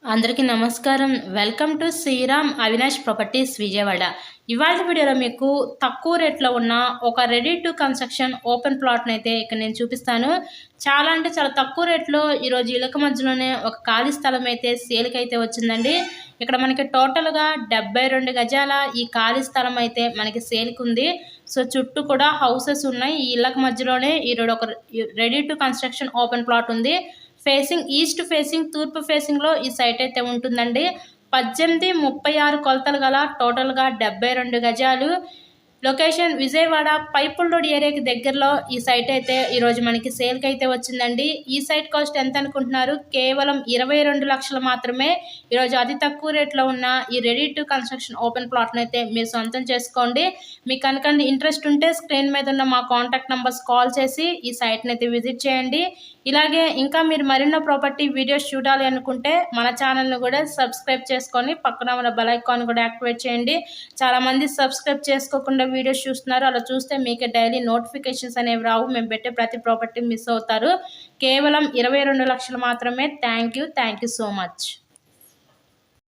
అందరికీ నమస్కారం. Welcome to Sriram Avinash properties Vijayawada. ఇవాళ వీడియోలో మీకు తక్కువ రేట్లో ఉన్న ఒక రెడీ టు కన్స్ట్రక్షన్ ఓపెన్ ప్లాట్‌ని అయితే ఇక్కడ నేను చూపిస్తాను. చాలా అంటే చాలా తక్కువ రేట్లో ఈరోజు ఇళ్ళకి మధ్యలోనే ఒక ఖాళీ స్థలం అయితే సేల్‌కి అయితే వచ్చిందండి. ఇక్కడ మనకి టోటల్‌గా 72 గజాల ఈ ఖాళీ స్థలం అయితే మనకి సేల్‌కి ఉంది. సో చుట్టూ కూడా హౌసెస్ ఉన్నాయి. ఈ ఇళ్ళకి మధ్యలోనే ఈరోజు ఒక ready to construction open plot ఉంది. ఫేసింగ్ ఈస్ట్ ఫేసింగ్ తూర్పు ఫేసింగ్‌లో ఈ సైట్ అయితే ఉంటుందండి. 18, 36 కొలతలు గల టోటల్‌గా 72 గజాలు. లొకేషన్ విజయవాడ పైపుల్ రోడ్ ఏరియాకి దగ్గరలో ఈ సైట్ అయితే ఈరోజు మనకి సేల్‌కి అయితే వచ్చిందండి. ఈ సైట్ కాస్ట్ ఎంత అనుకుంటున్నారు? కేవలం 22 లక్షలు మాత్రమే. ఈరోజు అతి తక్కువ రేట్లో ఉన్న ఈ రెడీ టు కన్స్ట్రక్షన్ ఓపెన్ ప్లాట్‌ని అయితే మీరు సొంతం చేసుకోండి. మీకు కనుక ఇంట్రెస్ట్ ఉంటే స్క్రీన్ మీద ఉన్న మా కాంటాక్ట్ నంబర్స్ కాల్ చేసి ఈ సైట్‌ని అయితే విజిట్ చేయండి. ఇలాగే ఇంకా మీరు మరెన్నో ప్రాపర్టీ వీడియోస్ చూడాలి అనుకుంటే మన ఛానల్‌ని కూడా సబ్స్క్రైబ్ చేసుకొని పక్కన ఉన్న బెల్ ఐకాన్ కూడా యాక్టివేట్ చేయండి. చాలామంది సబ్స్క్రైబ్ చేసుకోకుండా వీడియోస్ చూస్తున్నారు. అలా చూస్తే మీకు డైలీ నోటిఫికేషన్స్ అనేవి రావు. మేము పెట్టే ప్రతి ప్రాపర్టీ మిస్ అవుతారు. కేవలం 22 లక్షలు మాత్రమే. Thank you so much.